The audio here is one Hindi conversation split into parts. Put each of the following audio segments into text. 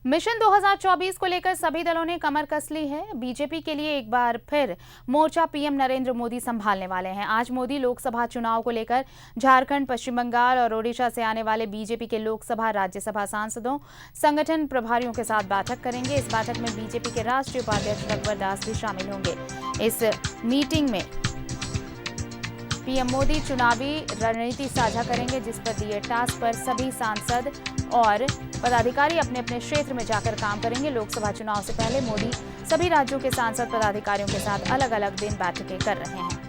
मिशन 2024 को लेकर सभी दलों ने कमर कस ली है। बीजेपी के लिए एक बार फिर मोर्चा पीएम नरेंद्र मोदी संभालने वाले हैं। आज मोदी लोकसभा चुनाव को लेकर झारखंड, पश्चिम बंगाल और ओडिशा से आने वाले बीजेपी के लोकसभा, राज्यसभा सांसदों, संगठन प्रभारियों के साथ बैठक करेंगे। इस बैठक में बीजेपी के राष्ट्रीय उपाध्यक्ष रघुवर दास भी शामिल होंगे। इस मीटिंग में पीएम मोदी चुनावी रणनीति साझा करेंगे, जिस पर दिए टास्क पर सभी सांसद और पदाधिकारी अपने अपने क्षेत्र में जाकर काम करेंगे। लोकसभा चुनाव से पहले मोदी सभी राज्यों के सांसद पदाधिकारियों के साथ अलग अलग दिन बैठकें कर रहे हैं।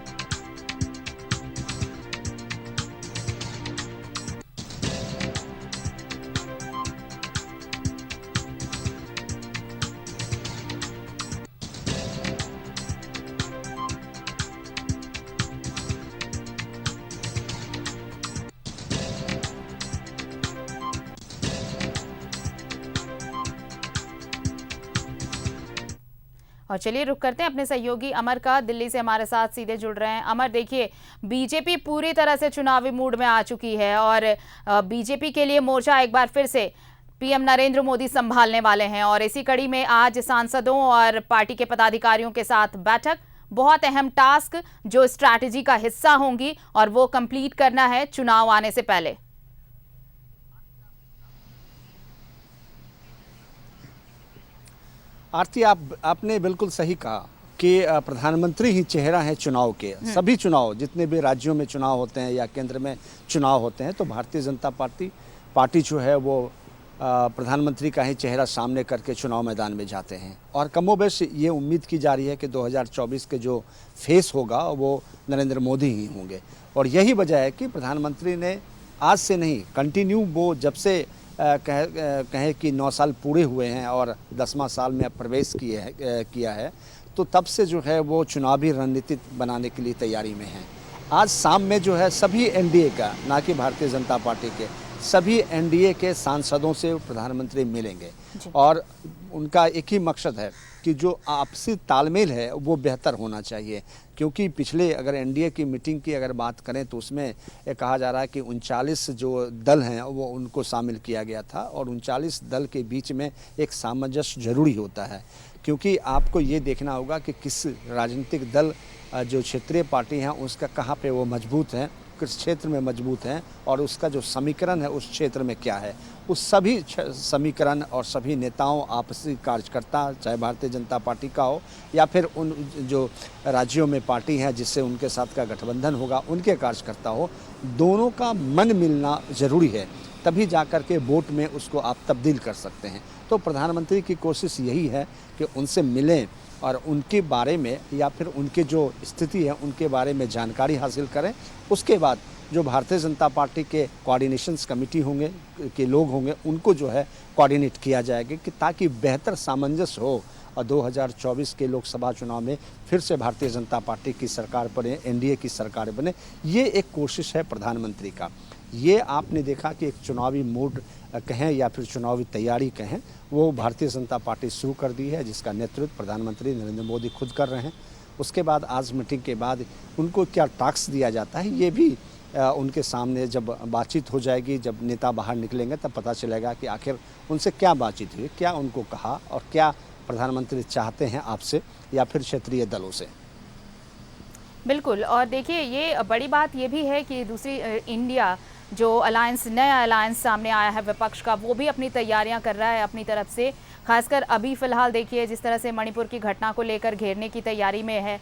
और चलिए रुक करते हैं अपने सहयोगी अमर का। दिल्ली से हमारे साथ सीधे जुड़ रहे हैं। अमर, देखिए, बीजेपी पूरी तरह से चुनावी मूड में आ चुकी है और बीजेपी के लिए मोर्चा एक बार फिर से पीएम नरेंद्र मोदी संभालने वाले हैं और इसी कड़ी में आज सांसदों और पार्टी के पदाधिकारियों के साथ बैठक। बहुत अहम टास्क जो स्ट्रैटेजी का हिस्सा होंगी और वो कंप्लीट करना है चुनाव आने से पहले। आरती, आपने बिल्कुल सही कहा कि प्रधानमंत्री ही चेहरा है चुनाव के। सभी चुनाव, जितने भी राज्यों में चुनाव होते हैं या केंद्र में चुनाव होते हैं, तो भारतीय जनता पार्टी जो है वो प्रधानमंत्री का ही चेहरा सामने करके चुनाव मैदान में जाते हैं। और कमोबेश ये उम्मीद की जा रही है कि 2024 के जो फेस होगा वो नरेंद्र मोदी ही होंगे। और यही वजह है कि प्रधानमंत्री ने आज से नहीं, कंटिन्यू वो जब से कहें कि 9 साल पूरे हुए हैं और 10वां साल में प्रवेश किया है, तो तब से जो है वो चुनावी रणनीति बनाने के लिए तैयारी में है। आज शाम में जो है सभी एनडीए का, ना कि भारतीय जनता पार्टी के, सभी एनडीए के सांसदों से प्रधानमंत्री मिलेंगे और उनका एक ही मकसद है कि जो आपसी तालमेल है वो बेहतर होना चाहिए। क्योंकि पिछले अगर एनडीए की मीटिंग की अगर बात करें तो उसमें ये कहा जा रहा है कि 39 जो दल हैं वो उनको शामिल किया गया था और 39 दल के बीच में एक सामंजस्य जरूरी होता है। क्योंकि आपको ये देखना होगा कि किस राजनीतिक दल जो क्षेत्रीय पार्टी हैं उसका कहाँ पे वो मजबूत हैं, किस क्षेत्र में मजबूत हैं और उसका जो समीकरण है उस क्षेत्र में क्या है। उस सभी समीकरण और सभी नेताओं, आपसी कार्यकर्ता, चाहे भारतीय जनता पार्टी का हो या फिर उन जो राज्यों में पार्टी है जिससे उनके साथ का गठबंधन होगा उनके कार्यकर्ता हो, दोनों का मन मिलना ज़रूरी है। तभी जाकर के वोट में उसको आप तब्दील कर सकते हैं। तो प्रधानमंत्री की कोशिश यही है कि उनसे मिलें और उनके बारे में या फिर उनके जो स्थिति है उनके बारे में जानकारी हासिल करें। उसके बाद जो भारतीय जनता पार्टी के कोऑर्डिनेशंस कमेटी होंगे के लोग होंगे उनको जो है कोऑर्डिनेट किया जाएगा कि ताकि बेहतर सामंजस्य हो और 2024 के लोकसभा चुनाव में फिर से भारतीय जनता पार्टी की सरकार बने, एनडीए की सरकार बने। ये एक कोशिश है प्रधानमंत्री का। ये आपने देखा कि एक चुनावी मूड कहें या फिर चुनावी तैयारी कहें, वो भारतीय जनता पार्टी शुरू कर दी है, जिसका नेतृत्व प्रधानमंत्री नरेंद्र मोदी खुद कर रहे हैं। उसके बाद आज मीटिंग के बाद उनको क्या टास्क दिया जाता है ये भी उनके सामने जब बातचीत हो जाएगी, जब नेता बाहर निकलेंगे तब पता चलेगा कि आखिर उनसे क्या बातचीत हुई, क्या उनको कहा और क्या प्रधानमंत्री चाहते हैं आपसे या फिर क्षेत्रीय दलों से। बिल्कुल। और देखिए, ये बड़ी बात ये भी है कि दूसरी इंडिया जो अलायंस, नया अलायंस सामने आया है विपक्ष का, वो भी अपनी तैयारियां कर रहा है अपनी तरफ से। खासकर अभी फिलहाल देखिए जिस तरह से मणिपुर की घटना को लेकर घेरने की तैयारी में है।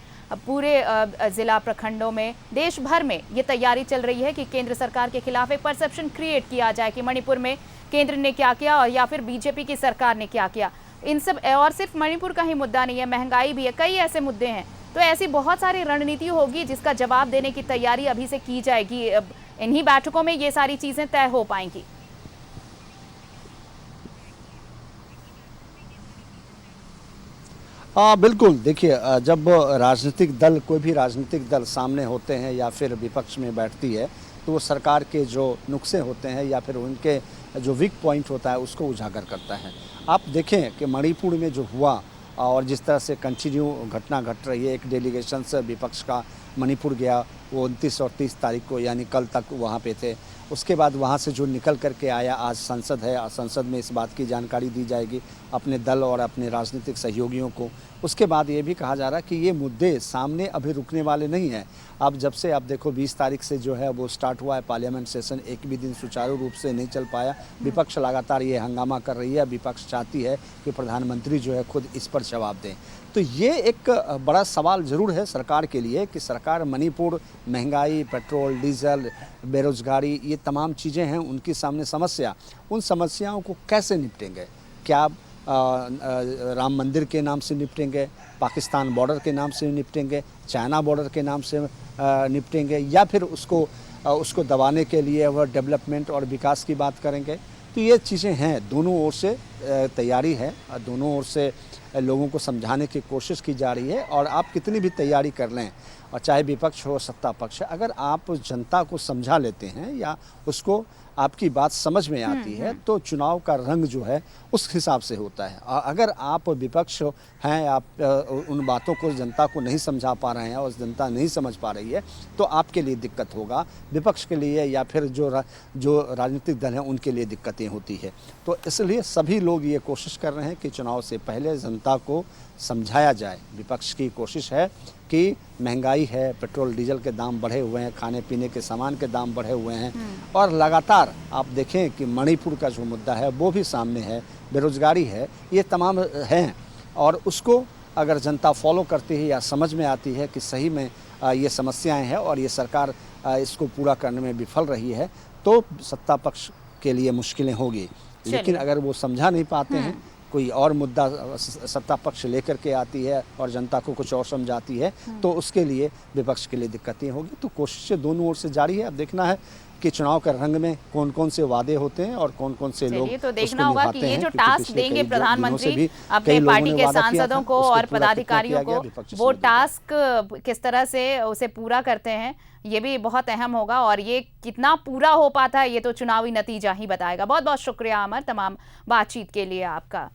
पूरे जिला प्रखंडों में, देश भर में ये तैयारी चल रही है कि केंद्र सरकार के खिलाफ एक परसेप्शन क्रिएट किया जाए कि मणिपुर में केंद्र ने क्या किया और या फिर बीजेपी की सरकार ने क्या किया। इन सब, और सिर्फ मणिपुर का ही मुद्दा नहीं है, महंगाई भी है, कई ऐसे मुद्दे हैं। तो ऐसी बहुत सारी रणनीति होगी जिसका जवाब देने की तैयारी अभी से की जाएगी। इन्हीं बैठकों में ये सारी चीजें तय हो पाएंगी। बिल्कुल। देखिए, जब राजनीतिक दल, कोई भी राजनीतिक दल सामने होते हैं या फिर विपक्ष में बैठती है तो वो सरकार के जो नुक्से होते हैं या फिर उनके जो वीक पॉइंट होता है उसको उजागर करता है। आप देखें कि मणिपुर में जो हुआ और जिस तरह से कंटिन्यू घटना घट रही है, एक डेलीगेशन से विपक्ष का मणिपुर गया, वो 29 और 30 तारीख को यानी कल तक वहाँ पे थे उसके बाद वहाँ से जो निकल करके आया आज संसद है, और संसद में इस बात की जानकारी दी जाएगी अपने दल और अपने राजनीतिक सहयोगियों को। उसके बाद ये भी कहा जा रहा है कि ये मुद्दे सामने अभी रुकने वाले नहीं हैं। अब जब से आप देखो 20 तारीख से जो है वो स्टार्ट हुआ है पार्लियामेंट सेशन, एक भी दिन सुचारू रूप से नहीं चल पाया। विपक्ष लगातार ये हंगामा कर रही है। विपक्ष चाहती है कि प्रधानमंत्री जो है खुद इस पर जवाब दें। तो ये एक बड़ा सवाल ज़रूर है सरकार के लिए कि सरकार मणिपुर, महंगाई, पेट्रोल, डीजल, बेरोजगारी, ये तमाम चीज़ें हैं उनकी सामने समस्या, उन समस्याओं को कैसे निपटेंगे? क्या राम मंदिर के नाम से निपटेंगे, पाकिस्तान बॉर्डर के नाम से निपटेंगे, चाइना बॉर्डर के नाम से निपटेंगे, या फिर उसको दबाने के लिए वह डेवलपमेंट और विकास की बात करेंगे? तो ये चीज़ें हैं, दोनों ओर से तैयारी है, दोनों ओर से लोगों को समझाने की कोशिश की जा रही है। और आप कितनी भी तैयारी कर लें, और चाहे विपक्ष हो सत्ता पक्ष, अगर आप जनता को समझा लेते हैं या उसको आपकी बात समझ में आती है तो चुनाव का रंग जो है उस हिसाब से होता है। अगर आप विपक्ष हैं, आप उन बातों को जनता को नहीं समझा पा रहे हैं और जनता नहीं समझ पा रही है, तो आपके लिए दिक्कत होगा, विपक्ष के लिए या फिर जो राजनीतिक दल हैं उनके लिए दिक्कतें होती है। तो इसलिए सभी लोग ये कोशिश कर रहे हैं कि चुनाव से पहले जनता को समझाया जाए। विपक्ष की कोशिश है कि महंगाई है, पेट्रोल डीजल के दाम बढ़े हुए हैं, खाने पीने के सामान के दाम बढ़े हुए हैं, और लगातार आप देखें कि मणिपुर का जो मुद्दा है वो भी सामने है, बेरोजगारी है, ये तमाम हैं। और उसको अगर जनता फॉलो करती है या समझ में आती है कि सही में ये समस्याएं हैं और ये सरकार इसको पूरा करने में विफल रही है, तो सत्ता पक्ष के लिए मुश्किलें होगी। लेकिन अगर वो समझा नहीं पाते हैं, कोई और मुद्दा सत्ता पक्ष लेकर के आती है और जनता को कुछ और समझाती है, तो उसके लिए विपक्ष के लिए दिक्कतें होगी। तो कोशिशें दोनों ओर से जारी है। अब देखना है कि चुनाव के रंग में कौन कौन से वादे होते हैं और कौन कौन से लोग तो देखना होगा कि ये जो टास्क देंगे प्रधानमंत्री अपने पार्टी के सांसदों को और पदाधिकारियों को, वो टास्क किस तरह से उसे पूरा करते हैं, ये भी बहुत अहम होगा। और ये कितना पूरा हो पाता है ये तो चुनावी नतीजा ही बताएगा। बहुत बहुत शुक्रिया अमर तमाम बातचीत के लिए आपका।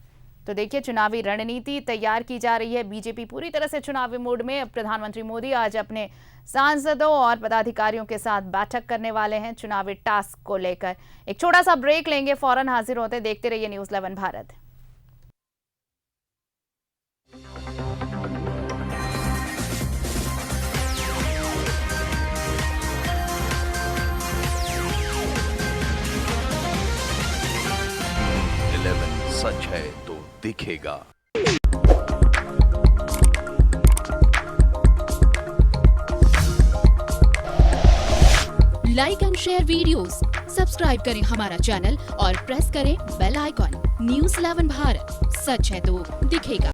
तो देखिए, चुनावी रणनीति तैयार की जा रही है, बीजेपी पूरी तरह से चुनावी मूड में। प्रधानमंत्री मोदी आज अपने सांसदों और पदाधिकारियों के साथ बैठक करने वाले हैं चुनावी टास्क को लेकर। एक छोटा सा ब्रेक लेंगे, फौरन हाजिर होते। देखते रहिए न्यूज़ 11 भारत। सच है तो दिखेगा। Like and share videos, subscribe करें हमारा चैनल और प्रेस करें बेल आइकॉन। न्यूज़ 11 भारत, सच है तो दिखेगा।